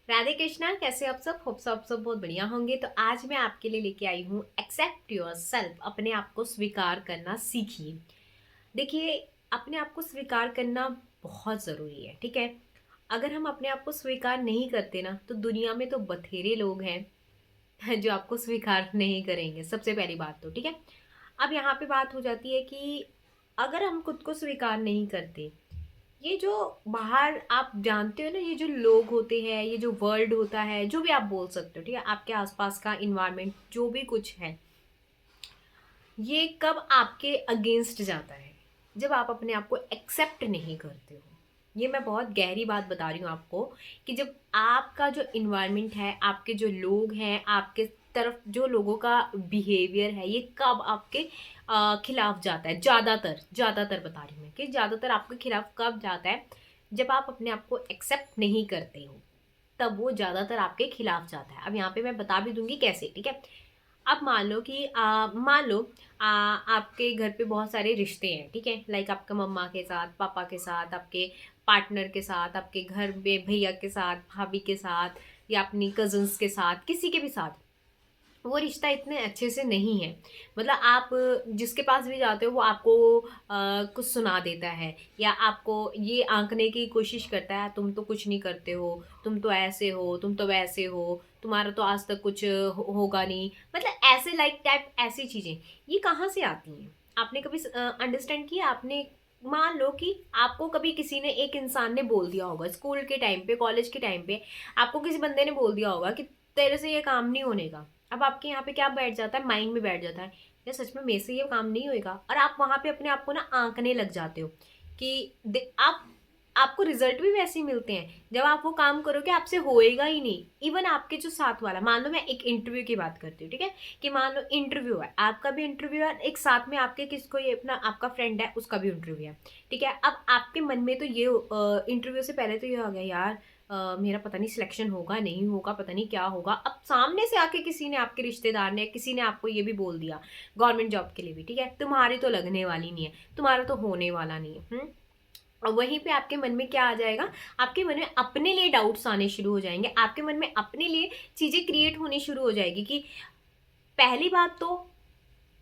राधे कृष्णा। कैसे आप सब? होप सब बहुत बढ़िया होंगे। तो आज मैं आपके लिए लेके आई हूँ एक्सेप्ट योर सेल्फ। अपने आप को स्वीकार करना सीखिए। देखिए, अपने आप को स्वीकार करना बहुत ज़रूरी है, ठीक है। अगर हम अपने आप को स्वीकार नहीं करते ना, तो दुनिया में तो बथेरे लोग हैं जो आपको स्वीकार नहीं करेंगे। सबसे पहली बात तो ठीक है। अब यहाँ पे बात हो जाती है कि अगर हम खुद को स्वीकार नहीं करते, ये जो बाहर आप जानते हो ना, ये जो लोग होते हैं, ये जो वर्ल्ड होता है, जो भी आप बोल सकते हो, ठीक है, आपके आसपास का इन्वायरमेंट जो भी कुछ है, ये कब आपके अगेंस्ट जाता है? जब आप अपने आप को एक्सेप्ट नहीं करते हो। ये मैं बहुत गहरी बात बता रही हूँ आपको, कि जब आपका जो इन्वायरमेंट है, आपके जो लोग हैं, आपके तरफ जो लोगों का बिहेवियर है, ये कब आपके खिलाफ जाता है। ज़्यादातर ज़्यादातर बता रही हूँ मैं कि ज़्यादातर आपके खिलाफ कब जाता है? जब आप अपने आप को एक्सेप्ट नहीं करते हो, तब वो ज़्यादातर आपके खिलाफ जाता है। अब यहाँ पे मैं बता भी दूंगी कैसे, ठीक है। अब मान लो कि मान लो आपके घर पे बहुत सारे रिश्ते हैं, ठीक है। लाइक आपका मम्मा के साथ, पापा के साथ, आपके पार्टनर के साथ, आपके घर में भैया के साथ, भाभी के साथ, या अपनी कजन्स के साथ, किसी के भी साथ वो रिश्ता इतने अच्छे से नहीं है। मतलब आप जिसके पास भी जाते हो, वो आपको कुछ सुना देता है, या आपको ये आंकने की कोशिश करता है, तुम तो कुछ नहीं करते हो, तुम तो ऐसे हो, तुम तो वैसे हो, तुम्हारा तो आज तक कुछ होगा नहीं। मतलब ऐसे लाइक टाइप ऐसी चीज़ें, ये कहाँ से आती हैं? आपने कभी अंडरस्टैंड किया? आपने मान लो कि आपको कभी किसी ने, एक इंसान ने बोल दिया होगा स्कूल के टाइम पे, कॉलेज के टाइम पे, आपको किसी बंदे ने बोल दिया होगा कि तेरे से ये काम नहीं होने का। अब आपके यहाँ पे क्या बैठ जाता है, माइंड में बैठ जाता है, या सच में मेरे से ये काम नहीं होएगा, और आप वहां पे अपने आप को ना आंकने लग जाते हो कि आप आपको रिजल्ट भी वैसे ही मिलते हैं। जब आप वो काम करोगे, आपसे होएगा ही नहीं। इवन आपके जो साथ वाला, मान लो मैं एक इंटरव्यू की बात करती हूँ, ठीक है, कि मान लो इंटरव्यू है, आपका भी इंटरव्यू है, एक साथ में आपके किसको, ये अपना आपका फ्रेंड है, उसका भी इंटरव्यू है, ठीक है। अब आपके मन में तो ये इंटरव्यू से पहले तो ये हो गया, यार मेरा पता नहीं सिलेक्शन होगा नहीं होगा, पता नहीं क्या होगा। अब सामने से आके किसी ने, आपके रिश्तेदार ने, किसी ने आपको ये भी बोल दिया गवर्नमेंट जॉब के लिए भी, ठीक है, तुम्हारी तो लगने वाली नहीं है, तुम्हारा तो होने वाला नहीं है। और वहीं पे आपके मन में क्या आ जाएगा? आपके मन में अपने लिए डाउट्स आने शुरू हो जाएंगे, आपके मन में अपने लिए चीजें क्रिएट होनी शुरू हो जाएगी कि पहली बात तो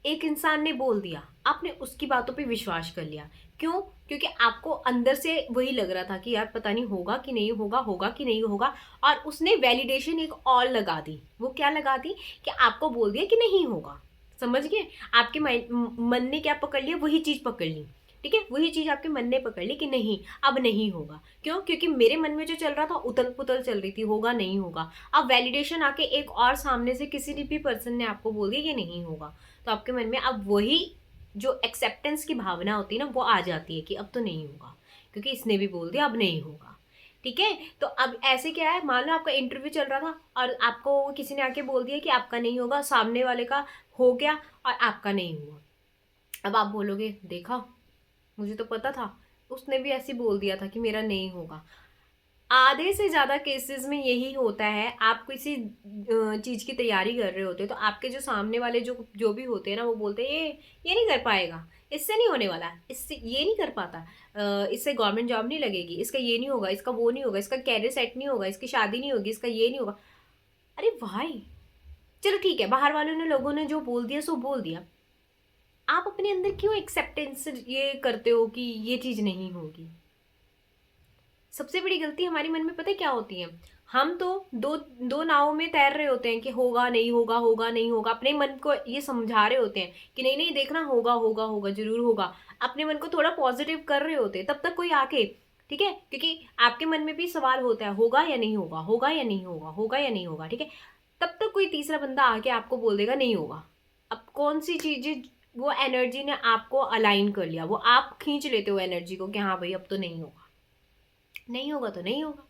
एक इंसान ने बोल दिया, आपने उसकी बातों पे विश्वास कर लिया। क्यों? क्योंकि आपको अंदर से वही लग रहा था कि यार पता नहीं होगा कि नहीं होगा, होगा कि नहीं होगा। और उसने वैलिडेशन एक और लगा दी। वो क्या लगा दी? कि आपको बोल दिया कि नहीं होगा। समझ गए? आपके मन ने क्या पकड़ लिया? वही चीज पकड़ ली, ठीक है। वही चीज आपके मन ने पकड़ ली कि नहीं, अब नहीं होगा। क्यों? क्योंकि मेरे मन में जो चल रहा था, उथल पुथल चल रही थी, होगा नहीं होगा। अब वैलिडेशन आके एक और सामने से किसी भी पर्सन ने आपको बोल दिया कि नहीं होगा, तो आपके मन में अब वही जो एक्सेप्टेंस की भावना होती है ना, वो आ जाती है कि अब तो नहीं होगा, क्योंकि इसने भी बोल दिया अब नहीं होगा, ठीक है। तो अब ऐसे क्या है, मान लो आपका इंटरव्यू चल रहा था और आपको किसी ने आके बोल दिया कि आपका नहीं होगा, सामने वाले का हो गया और आपका नहीं हुआ। अब आप बोलोगे, देखा, मुझे तो पता था, उसने भी ऐसे बोल दिया था कि मेरा नहीं होगा। आधे से ज्यादा केसेस में यही होता है। आप किसी चीज की तैयारी कर रहे होते हो, तो आपके जो सामने वाले जो जो भी होते हैं ना, वो बोलते हैं ये नहीं कर पाएगा, इससे नहीं होने वाला, इससे ये नहीं कर पाता, इससे गवर्नमेंट जॉब नहीं लगेगी, इसका ये नहीं होगा, इसका वो नहीं होगा, इसका कैरियर सेट नहीं होगा, इसकी शादी नहीं होगी, इसका ये नहीं होगा। अरे भाई, चलो ठीक है, बाहर वालों ने, लोगों ने जो बोल दिया सो बोल दिया। आप अपने अंदर क्यों एक्सेप्टेंस ये करते हो कि ये चीज नहीं होगी? सबसे बड़ी गलती हमारी मन में पता है क्या होती है? हम तो दो दो नावों में तैर रहे होते हैं कि होगा नहीं होगा, होगा नहीं होगा। अपने मन को ये समझा रहे होते हैं कि नहीं नहीं, देखना, होगा होगा होगा, जरूर होगा। अपने मन को थोड़ा पॉजिटिव कर रहे होते हैं, तब तक कोई आके, ठीक है, क्योंकि आपके मन में भी सवाल होता है, होगा या नहीं होगा, होगा या नहीं होगा, होगा या नहीं होगा, ठीक है। तब तक कोई तीसरा बंदा आके आपको बोल देगा नहीं होगा। अब कौन सी चीजें, वो एनर्जी ने आपको अलाइन कर लिया, वो आप खींच लेते हो एनर्जी को कि हाँ भाई अब तो नहीं होगा, नहीं होगा तो नहीं होगा।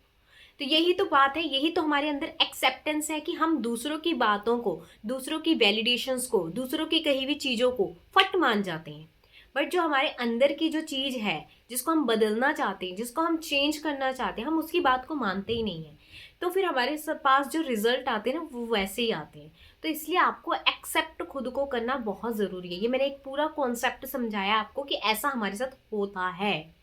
तो यही तो बात है, यही तो हमारे अंदर एक्सेप्टेंस है कि हम दूसरों की बातों को, दूसरों की वैलिडेशंस को, दूसरों की कही हुई चीजों को फट मान जाते हैं। बट जो हमारे अंदर की जो चीज है, जिसको हम बदलना चाहते हैं, जिसको हम चेंज करना चाहते हैं, हम उसकी बात को मानते ही नहीं है। तो फिर हमारे पास जो रिजल्ट आते हैं ना, वो वैसे ही आते हैं। तो इसलिए आपको एक्सेप्ट खुद को करना बहुत जरूरी है। ये मैंने एक पूरा कॉन्सेप्ट समझाया आपको कि ऐसा हमारे साथ होता है,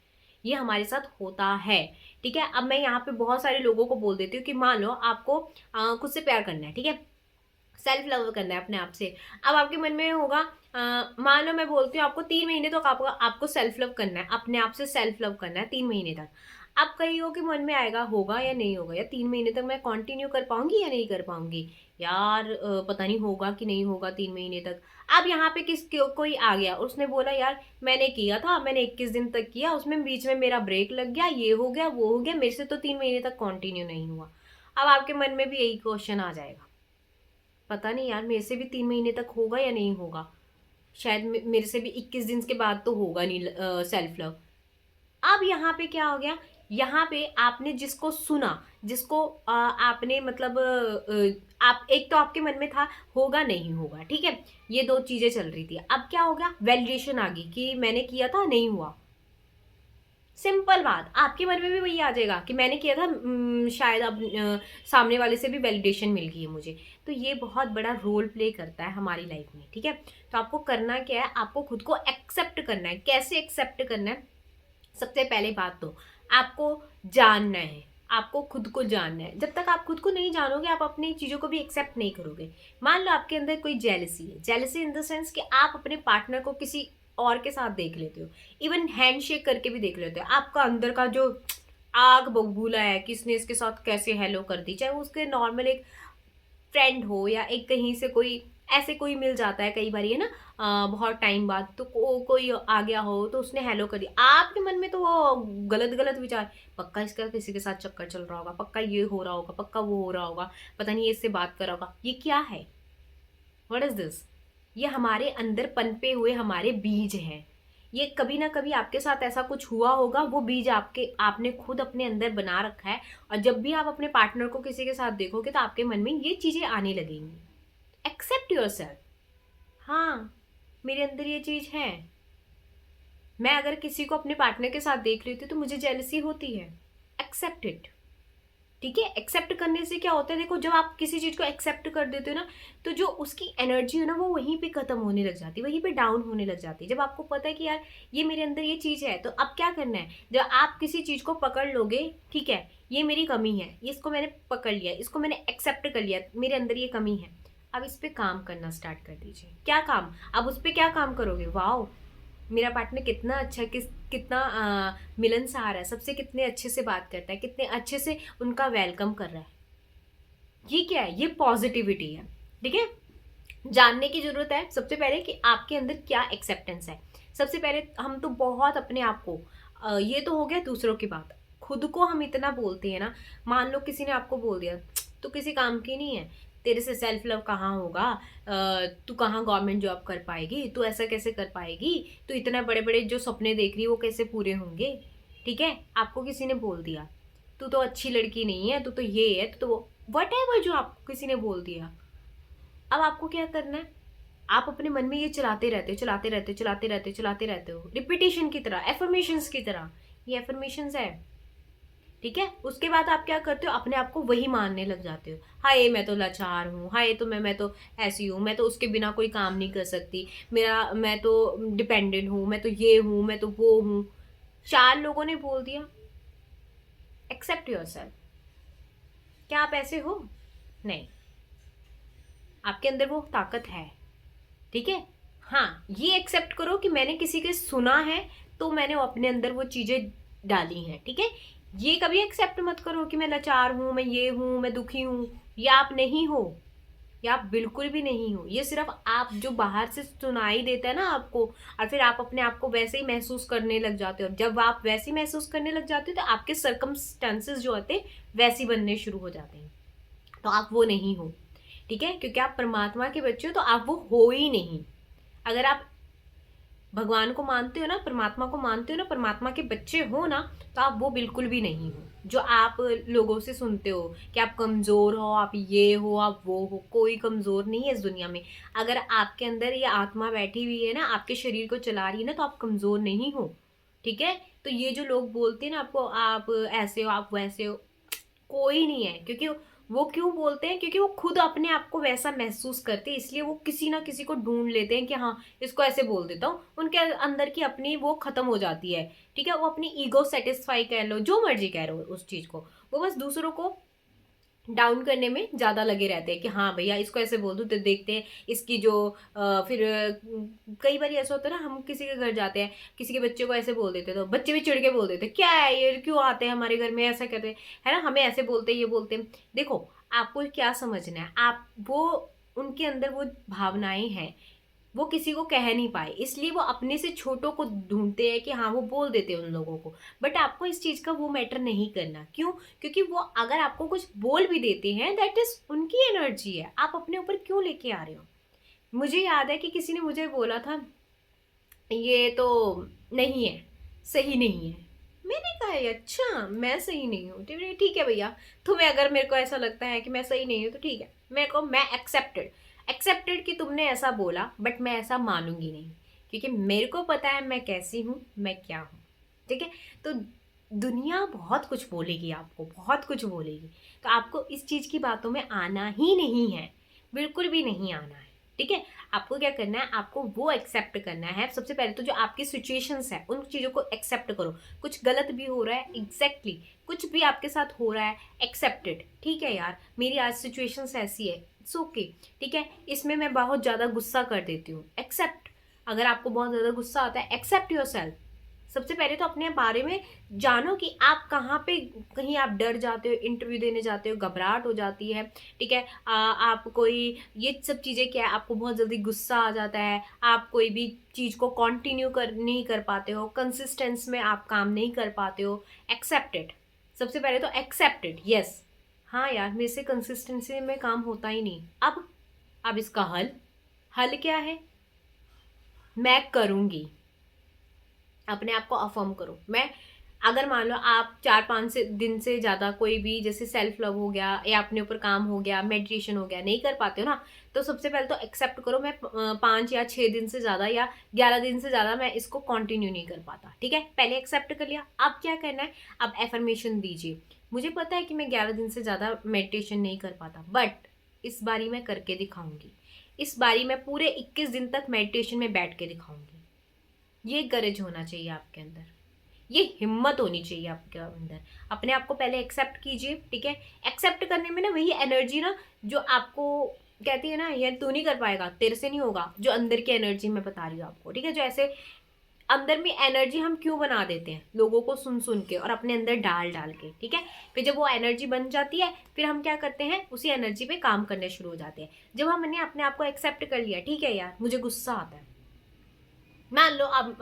ये हमारे साथ होता है, ठीक है। अब मैं यहाँ पे बहुत सारे लोगों को बोल देती हूँ कि मान लो आपको खुद से प्यार करना है, ठीक है, सेल्फ लव करना है अपने आप से। अब आपके मन में होगा, मान लो मैं बोलती हूँ आपको 3 महीने तक आपको सेल्फ लव करना है, अपने आप से सेल्फ लव करना है 3 महीने तक। अब कहीं हो कि मन में आएगा होगा या नहीं होगा, या 3 महीने तक मैं कंटिन्यू कर पाऊंगी या नहीं कर पाऊंगी, यार पता नहीं होगा कि नहीं होगा 3 महीने तक। अब यहाँ पे कोई आ गया, उसने बोला यार मैंने किया था, मैंने 21 दिन तक किया, उसमें बीच में मेरा ब्रेक लग गया, ये हो गया वो हो गया, मेरे से तो 3 महीने तक कंटिन्यू नहीं हुआ। अब आपके मन में भी यही क्वेश्चन आ जाएगा, पता नहीं यार मेरे से भी 3 महीने तक होगा या नहीं होगा, शायद मेरे से भी 21 दिन के बाद तो होगा नहीं सेल्फ लव। अब यहाँ पे क्या हो गया, यहाँ पे आपने जिसको सुना, जिसको आपने मतलब आप, एक तो आपके मन में था होगा नहीं होगा, ठीक है, ये दो चीजें चल रही थी। अब क्या हो गया, वैलिडेशन आ गई कि मैंने किया था नहीं हुआ। सिंपल बात, आपके मन में भी वही आ जाएगा कि मैंने किया था, शायद अब सामने वाले से भी वैलिडेशन मिल गई है मुझे। तो ये बहुत बड़ा रोल प्ले करता है हमारी लाइफ में, ठीक है। तो आपको करना क्या है, आपको खुद को एक्सेप्ट करना है। कैसे एक्सेप्ट करना है, सबसे पहले बात तो आपको जानना है, आपको खुद को जानना है। जब तक आप खुद को नहीं जानोगे आप अपनी चीज़ों को भी एक्सेप्ट नहीं करोगे। मान लो आपके अंदर कोई जेलसी है, जेलसी इन द सेंस कि आप अपने पार्टनर को किसी और के साथ देख लेते हो, इवन हैंडशेक करके भी देख लेते हो। आपका अंदर का जो आग बबूला है कि इसने इसके साथ कैसे हेलो कर दी, चाहे वो उसके नॉर्मल एक फ्रेंड हो या एक कहीं से कोई ऐसे कोई मिल जाता है कई बार, है ना, बहुत टाइम बाद तो कोई आ गया हो तो उसने हेलो कर दिया, आपके मन में तो वो गलत गलत विचार, पक्का इसका किसी के साथ चक्कर चल रहा होगा, पक्का ये हो रहा होगा, पक्का वो हो रहा होगा, पता नहीं ये इससे बात कर रहा होगा। ये क्या है, व्हाट इज दिस? ये हमारे अंदर पनपे हुए हमारे बीज हैं। ये कभी ना कभी आपके साथ ऐसा कुछ हुआ होगा, वो बीज आपने खुद अपने अंदर बना रखा है, और जब भी आप अपने पार्टनर को किसी के साथ देखोगे तो आपके मन में ये चीजें आने लगेंगी। एक्सेप्ट योर सेल्फ, हाँ मेरे अंदर ये चीज है, मैं अगर किसी को अपने पार्टनर के साथ देख लेती हूँ तो मुझे जेलसी होती है। एक्सेप्ट इट, ठीक है। एक्सेप्ट करने से क्या होता है, देखो जब आप किसी चीज को एक्सेप्ट कर देते हो ना, तो जो उसकी एनर्जी है ना वो वहीं पे खत्म होने लग जाती है, वहीं पे डाउन होने लग जाती है। जब आपको पता है कि यार ये मेरे अंदर ये चीज है, तो अब क्या करना है, जब आप किसी चीज को पकड़ लोगे, ठीक है, ये मेरी कमी है, इसको मैंने पकड़ लिया, इसको मैंने एक्सेप्ट कर लिया, मेरे अंदर ये कमी है, अब इस पे काम करना स्टार्ट कर दीजिए। क्या काम, अब उस पर क्या काम करोगे, वाओ मेरा पार्टनर कितना अच्छा, कितना मिलनसार है, सबसे कितने अच्छे से बात करता है, कितने अच्छे से उनका वेलकम कर रहा है। ये क्या है, ये पॉजिटिविटी है, ठीक है। जानने की जरूरत है सबसे पहले कि आपके अंदर क्या एक्सेप्टेंस है। सबसे पहले हम तो बहुत अपने आप को, ये तो हो गया दूसरों की बात, खुद को हम इतना बोलते हैं ना। मान लो किसी ने आपको बोल दिया तू किसी काम की नहीं है, तेरे से सेल्फ लव कहाँ होगा, तू कहाँ गवर्नमेंट जॉब कर पाएगी, तू ऐसा कैसे कर पाएगी, तू इतना बड़े बड़े जो सपने देख रही है वो कैसे पूरे होंगे, ठीक है। आपको किसी ने बोल दिया तू तो अच्छी लड़की नहीं है, तू तो ये है, तू तो वो, वट एवर जो आपको किसी ने बोल दिया। अब आपको क्या करना है, आप अपने मन में ये चलाते रहते हो, चलाते रहते हो, चलाते रहते हो, चलाते रहते हो, रिपीटेशन की तरह, एफर्मेशंस की तरह। ये एफर्मेशंस है, ठीक है। उसके बाद आप क्या करते हो, अपने आप को वही मानने लग जाते हो, हाय मैं तो लाचार हूँ, हाय तो मैं तो ऐसी हूँ, मैं तो उसके बिना कोई काम नहीं कर सकती, मैं तो डिपेंडेंट हूँ, मैं तो ये हूँ, मैं तो वो हूँ। 4 लोगों ने बोल दिया, एक्सेप्ट योरसेल्फ। क्या आप ऐसे हो? नहीं, आपके अंदर वो ताकत है, ठीक है। हाँ, ये एक्सेप्ट करो कि मैंने किसी के सुना है तो मैंने अपने अंदर वो चीजें डाली हैं, ठीक है। ये कभी एक्सेप्ट मत करो कि मैं लाचार हूं, मैं ये हूं, मैं दुखी हूं। ये आप नहीं हो, ये आप बिल्कुल भी नहीं हो। ये सिर्फ आप जो बाहर से सुनाई देता है ना आपको, और फिर आप अपने आप को वैसे ही महसूस करने लग जाते हो। जब आप वैसे ही महसूस करने लग जाते हो तो आपके सर्कमस्टेंसेस जो होते हैं वैसे बनने शुरू हो जाते हैं। तो आप वो नहीं हो, ठीक है, क्योंकि आप परमात्मा के बच्चे हो, तो आप वो हो ही नहीं। अगर आप भगवान को मानते हो ना, परमात्मा को मानते हो ना, परमात्मा के बच्चे हो ना, तो आप वो बिल्कुल भी नहीं हो जो आप लोगों से सुनते हो कि आप कमजोर हो, आप ये हो, आप वो हो। कोई कमजोर नहीं है इस दुनिया में। अगर आपके अंदर ये आत्मा बैठी हुई है ना, आपके शरीर को चला रही है ना, तो आप कमजोर नहीं हो, ठीक है। तो ये जो लोग बोलते हैं ना आपको, आप ऐसे हो, आप वैसे हो, कोई नहीं है, क्योंकि वो क्यों बोलते हैं? क्योंकि वो खुद अपने आप को वैसा महसूस करते हैं, इसलिए वो किसी ना किसी को ढूंढ लेते हैं कि हाँ इसको ऐसे बोल देता हूँ। उनके अंदर की अपनी वो खत्म हो जाती है, ठीक है। वो अपनी ईगो सेटिस्फाई कह लो, जो मर्जी कह लो उस चीज को, वो बस दूसरों को डाउन करने में ज्यादा लगे रहते हैं कि हाँ भैया इसको ऐसे बोल दूं तो देखते हैं इसकी जो फिर कई बार ऐसा होता है ना, हम किसी के घर जाते हैं, किसी के बच्चे को ऐसे बोल देते हैं तो बच्चे भी चिढ़ के बोल देते हैं, क्या है ये, क्यों आते हैं हमारे घर में, ऐसा कहते हैं, है ना, हमें ऐसे बोलते हैं, ये बोलते हैं। देखो, आपको क्या समझना है, आप वो उनके अंदर वो भावनाएं हैं, वो किसी को कह नहीं पाए, इसलिए वो अपने से छोटों को ढूंढते हैं कि हाँ वो बोल देते हैं उन लोगों को। बट आपको इस चीज का वो मैटर नहीं करना। क्यों? क्योंकि वो अगर आपको कुछ बोल भी देते हैं, दैट इज उनकी एनर्जी है, आप अपने ऊपर क्यों लेके आ रहे हो। मुझे याद है कि किसी ने मुझे बोला था ये तो नहीं है, सही नहीं है। मैंने कहा "ये अच्छा, मैं सही नहीं हूँ, ठीक है भैया, तुम्हें अगर मेरे को ऐसा लगता है कि मैं सही नहीं हूँ तो ठीक है, मेरे को मैं एक्सेप्टेड एक्सेप्टेड कि तुमने ऐसा बोला, बट मैं ऐसा मानूंगी नहीं, क्योंकि मेरे को पता है मैं कैसी हूँ, मैं क्या हूँ, ठीक है। तो दुनिया बहुत कुछ बोलेगी, आपको बहुत कुछ बोलेगी, तो आपको इस चीज की बातों में आना ही नहीं है, बिल्कुल भी नहीं आना है, ठीक है। आपको क्या करना है, आपको वो एक्सेप्ट करना है। सबसे पहले तो जो आपकी सिचुएशंस है उन चीज़ों को एक्सेप्ट करो। कुछ गलत भी हो रहा है, एग्जैक्टली कुछ भी आपके साथ हो रहा है, एक्सेप्टेड, ठीक है यार, मेरी आज सिचुएशंस ऐसी है, इट्स ओके, ठीक है। इसमें मैं बहुत ज़्यादा गुस्सा कर देती हूँ, एक्सेप्ट। अगर आपको बहुत ज़्यादा गुस्सा आता है, एक्सेप्ट योर सेल्फ। सबसे पहले तो अपने बारे में जानो कि आप कहाँ पे, कहीं आप डर जाते हो, इंटरव्यू देने जाते हो घबराहट हो जाती है, ठीक है। आप कोई, ये सब चीज़ें क्या है, आपको बहुत जल्दी गुस्सा आ जाता है, आप कोई भी चीज़ को कंटिन्यू कर नहीं कर पाते हो, कंसिस्टेंस में आप काम नहीं कर पाते हो, एक्सेप्टेड। सबसे पहले तो एक्सेप्टेड, यस, हाँ यार मेरे से कंसिस्टेंसी में काम होता ही नहीं। अब इसका हल, हल क्या है, मैं करूँगी। अपने आप को अफर्म करो। मैं, अगर मान लो आप 4-5 दिन से ज़्यादा कोई भी, जैसे सेल्फ लव हो गया या अपने ऊपर काम हो गया, मेडिटेशन हो गया, नहीं कर पाते हो ना, तो सबसे पहले तो एक्सेप्ट करो, मैं 5 या 6 दिन से ज़्यादा या 11 दिन से ज़्यादा मैं इसको कंटिन्यू नहीं कर पाता, ठीक है। पहले एक्सेप्ट कर लिया, अब क्या करना है, अब एफर्मेशन दीजिए। मुझे पता है कि मैं 11 दिन से ज़्यादा मेडिटेशन नहीं कर पाता, बट इस बारी मैं करके दिखाऊंगी, इस बारी मैं पूरे 21 दिन तक मेडिटेशन में बैठ के दिखाऊंगी। ये गरज होना चाहिए आपके अंदर, ये हिम्मत होनी चाहिए आपके अंदर। अपने आप को पहले एक्सेप्ट कीजिए, ठीक है। एक्सेप्ट करने में ना वही एनर्जी ना, जो आपको कहती है ना ये तू नहीं कर पाएगा, तेरे से नहीं होगा, जो अंदर की एनर्जी मैं बता रही हूँ आपको, ठीक है। जो ऐसे अंदर में एनर्जी हम क्यों बना देते हैं, लोगों को सुन सुन के और अपने अंदर डाल डाल के, ठीक है। फिर जब वो एनर्जी बन जाती है, फिर हम क्या करते हैं, उसी एनर्जी पे काम करने शुरू हो जाते हैं। जब हमने अपने आप को एक्सेप्ट कर लिया, ठीक है यार मुझे गुस्सा आता है, मान लो आप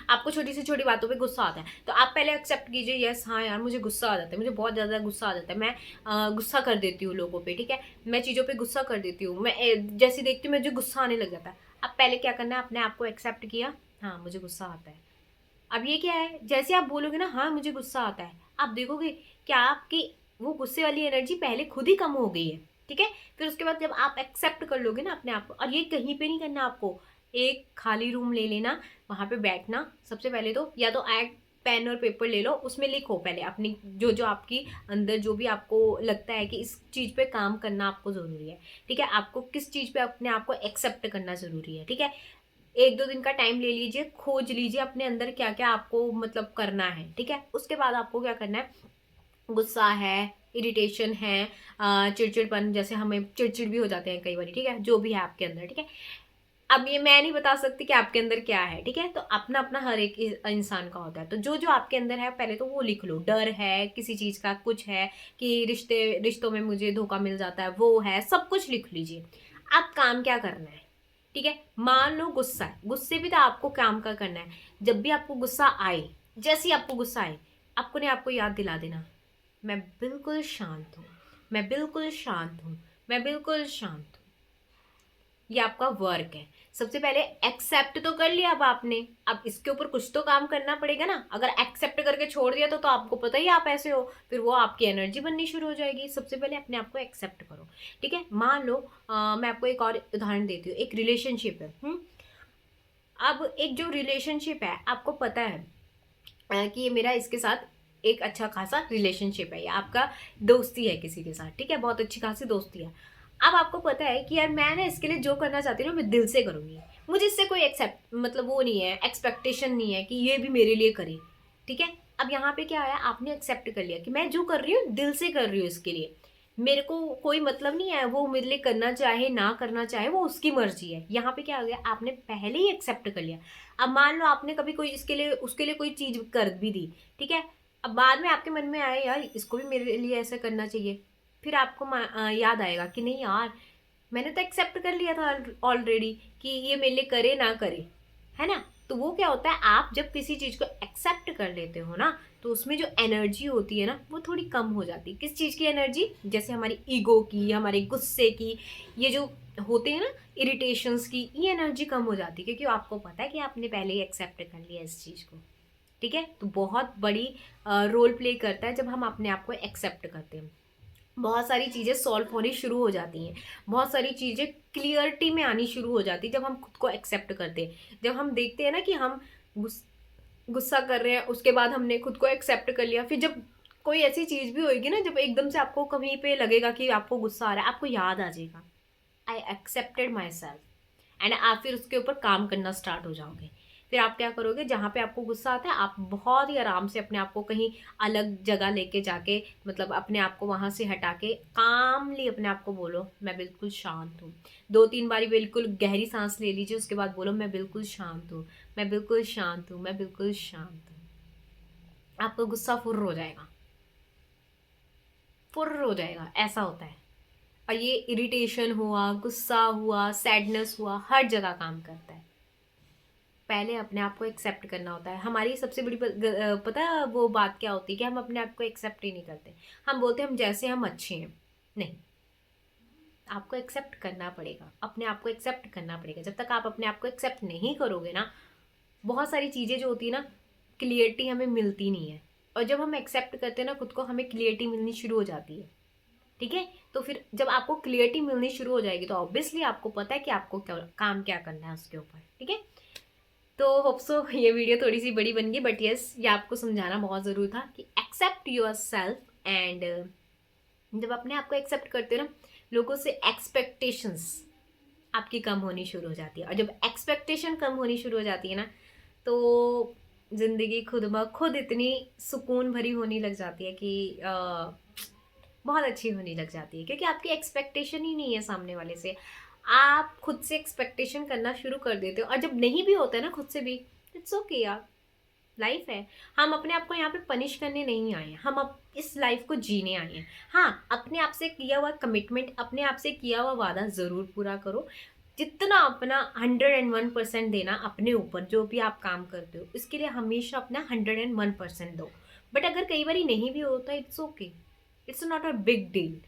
आपको छोटी से छोटी बातों पे गुस्सा आता है, तो आप पहले एक्सेप्ट कीजिए, यस हाँ यार मुझे गुस्सा आ जाता है, मुझे बहुत ज़्यादा गुस्सा आ जाता है, मैं गुस्सा कर देती हूँ लोगों पे, ठीक है। मैं चीज़ों पे गुस्सा कर देती हूँ, मैं जैसे देखती हूँ मुझे गुस्सा आने लग जाता है। अब पहले क्या करना है, अपने आप को एक्सेप्ट किया, हाँ मुझे गुस्सा आता है। अब ये क्या है, जैसे आप बोलोगे ना हाँ मुझे गुस्सा आता है, आप देखोगे क्या आपकी वो गुस्से वाली एनर्जी पहले खुद ही कम हो गई है, ठीक है। फिर उसके बाद जब आप एक्सेप्ट कर लोगे ना अपने आप को, और ये कहीं पे नहीं करना आपको, एक खाली रूम ले लेना, वहां पे बैठना, सबसे पहले तो या तो एक पेन और पेपर ले लो, उसमें लिखो पहले अपनी जो जो आपकी अंदर जो भी आपको लगता है कि इस चीज़ पे काम करना आपको ज़रूरी है, ठीक है। आपको किस चीज़ पे अपने आप को एक्सेप्ट करना ज़रूरी है, ठीक है। 1-2 दिन का टाइम ले लीजिए, खोज लीजिए अपने अंदर क्या क्या आपको मतलब करना है, ठीक है। उसके बाद आपको क्या करना है, गुस्सा है, इरिटेशन है, चिड़चिड़पन, जैसे हमें चिड़चिड़ भी हो जाते हैं कई बार, ठीक है, जो भी है आपके अंदर, ठीक है। अब ये मैं नहीं बता सकती कि आपके अंदर क्या है, ठीक है, तो अपना अपना हर एक इंसान का होता है। तो जो जो आपके अंदर है पहले तो वो लिख लो। डर है किसी चीज़ का, कुछ है कि रिश्तों में मुझे धोखा मिल जाता है, वो है, सब कुछ लिख लीजिए। अब काम क्या करना है, ठीक है। मान लो गुस्सा है, गुस्से भी तो आपको काम का करना है। जब भी आपको गुस्सा आए, जैसे ही आपको गुस्सा आए, आपको ने आपको याद दिला देना, मैं बिल्कुल शांत हूँ, मैं बिल्कुल शांत हूँ, मैं बिल्कुल शांत हूँ। ये आपका वर्क है। सबसे पहले एक्सेप्ट तो कर लिया अब आपने, अब इसके ऊपर कुछ तो काम करना पड़ेगा ना। अगर एक्सेप्ट करके छोड़ दिया तो आपको पता ही आप ऐसे हो, फिर वो आपकी एनर्जी बननी शुरू हो जाएगी। सबसे पहले अपने आप को एक्सेप्ट करो, ठीक है। मान लो मैं आपको एक और उदाहरण देती हूँ। एक रिलेशनशिप है, अब एक जो रिलेशनशिप है, आपको पता है कि ये मेरा इसके साथ एक अच्छा खासा रिलेशनशिप है या आपका दोस्ती है किसी के साथ, ठीक है, बहुत अच्छी खासी दोस्ती है। अब आपको पता है कि यार मैं ना इसके लिए जो करना चाहती हूँ मैं दिल से करूँगी, मुझे इससे कोई एक्सेप्ट मतलब वो नहीं है, एक्सपेक्टेशन नहीं है कि ये भी मेरे लिए करे, ठीक है। अब यहाँ पे क्या आया, आपने एक्सेप्ट कर लिया कि मैं जो कर रही हूँ दिल से कर रही हूँ, इसके लिए मेरे को कोई मतलब नहीं है, वो मेरे लिए करना चाहे ना करना चाहे वो उसकी मर्जी है। यहाँ पे क्या हो गया, आपने पहले ही एक्सेप्ट कर लिया। अब मान लो आपने कभी कोई इसके लिए उसके लिए कोई चीज कर भी दी, ठीक है, अब बाद में आपके मन में आए यार इसको भी मेरे लिए ऐसा करना चाहिए, फिर आपको याद आएगा कि नहीं यार मैंने तो एक्सेप्ट कर लिया था ऑलरेडी कि ये मेरे लिए करे ना करे, है ना। तो वो क्या होता है, आप जब किसी चीज को एक्सेप्ट कर लेते हो ना तो उसमें जो एनर्जी होती है ना वो थोड़ी कम हो जाती है। किस चीज की एनर्जी, जैसे हमारी ईगो की, हमारे गुस्से की, ये जो होते हैं ना इरिटेशंस की, ये एनर्जी कम हो जाती है क्योंकि आपको पता है कि आपने पहले ही एक्सेप्ट कर लिया इस चीज को, ठीक है। तो बहुत बड़ी रोल प्ले करता है जब हम अपने आप को एक्सेप्ट करते हैं। बहुत सारी चीज़ें सॉल्व होनी शुरू हो जाती हैं, बहुत सारी चीज़ें क्लियरिटी में आनी शुरू हो जाती है जब हम खुद को एक्सेप्ट करते हैं। जब हम देखते हैं ना कि हम गुस्सा कर रहे हैं, उसके बाद हमने खुद को एक्सेप्ट कर लिया, फिर जब कोई ऐसी चीज़ भी होगी ना जब एकदम से आपको कहीं पे लगेगा कि आपको गुस्सा आ रहा है, आपको याद आ जाएगा I accepted my self, and आप फिर उसके ऊपर काम करना स्टार्ट हो जाओगे। फिर आप क्या करोगे, जहाँ पे आपको गुस्सा आता है आप बहुत ही आराम से अपने आप को कहीं अलग जगह लेके जाके, मतलब अपने आप को वहाँ से हटा के कामली अपने आप को बोलो मैं बिल्कुल शांत हूँ। 2-3 बारी बिल्कुल गहरी सांस ले लीजिए, उसके बाद बोलो मैं बिल्कुल शांत हूँ, मैं बिल्कुल शांत हूँ, मैं बिल्कुल शांत हूँ। आपका गुस्सा फुर्र हो जाएगा, फुर्र हो जाएगा, ऐसा होता है। और ये इरिटेशन हुआ, गुस्सा हुआ, सैडनेस हुआ, हर जगह काम करता है। पहले अपने आप को एक्सेप्ट करना होता है। हमारी सबसे बड़ी पता है वो बात क्या होती है कि हम अपने आप को एक्सेप्ट ही नहीं करते। हम बोलते हैं हम जैसे हम अच्छे हैं, नहीं, आपको एक्सेप्ट करना पड़ेगा, अपने आप को एक्सेप्ट करना पड़ेगा। जब तक आप अपने आप को एक्सेप्ट नहीं करोगे ना, बहुत सारी चीज़ें जो होती है ना क्लियरिटी हमें मिलती नहीं है। और जब हम एक्सेप्ट करते हैं ना खुद को, हमें क्लियरिटी मिलनी शुरू हो जाती है, ठीक है। तो फिर जब आपको क्लियरिटी मिलनी शुरू हो जाएगी तो ऑब्वियसली आपको पता है कि आपको क्या काम क्या करना है उसके ऊपर, ठीक है। तो होप सो ये वीडियो थोड़ी सी बड़ी बन गई, बट यस ये आपको समझाना बहुत ज़रूरी था कि एक्सेप्ट योर सेल्फ। एंड जब अपने आप को एक्सेप्ट करते हो ना, लोगों से एक्सपेक्टेशंस आपकी कम होनी शुरू हो जाती है। और जब एक्सपेक्टेशन कम होनी शुरू हो जाती है ना तो ज़िंदगी खुद ब खुद इतनी सुकून भरी होने लग जाती है कि बहुत अच्छी होने लग जाती है, क्योंकि आपकी एक्सपेक्टेशन ही नहीं है सामने वाले से। आप खुद से एक्सपेक्टेशन करना शुरू कर देते हो, और जब नहीं भी होता है ना खुद से भी, इट्स ओके यार, लाइफ है। हम अपने आप को यहाँ पे पनिश करने नहीं आए हैं, हम अब इस लाइफ को जीने आए हैं। हाँ, अपने आप से किया हुआ कमिटमेंट, अपने आप से किया हुआ वादा ज़रूर पूरा करो। जितना अपना 101% देना अपने ऊपर, जो भी आप काम करते हो इसके लिए हमेशा अपना 101% दो। बट अगर कई बार नहीं भी होता, it's okay, it's not a big deal.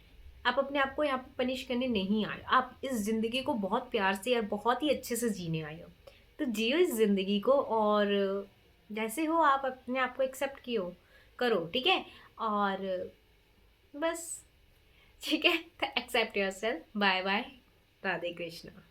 आप अपने आप को यहाँ पे पनिश करने नहीं आए, आप इस ज़िंदगी को बहुत प्यार से और बहुत ही अच्छे से जीने आए हो। तो जियो इस ज़िंदगी को, और जैसे हो आप अपने आप को एक्सेप्ट कियो करो, ठीक है। और बस, ठीक है, तो accept yourself. Bye bye, Radhe Krishna.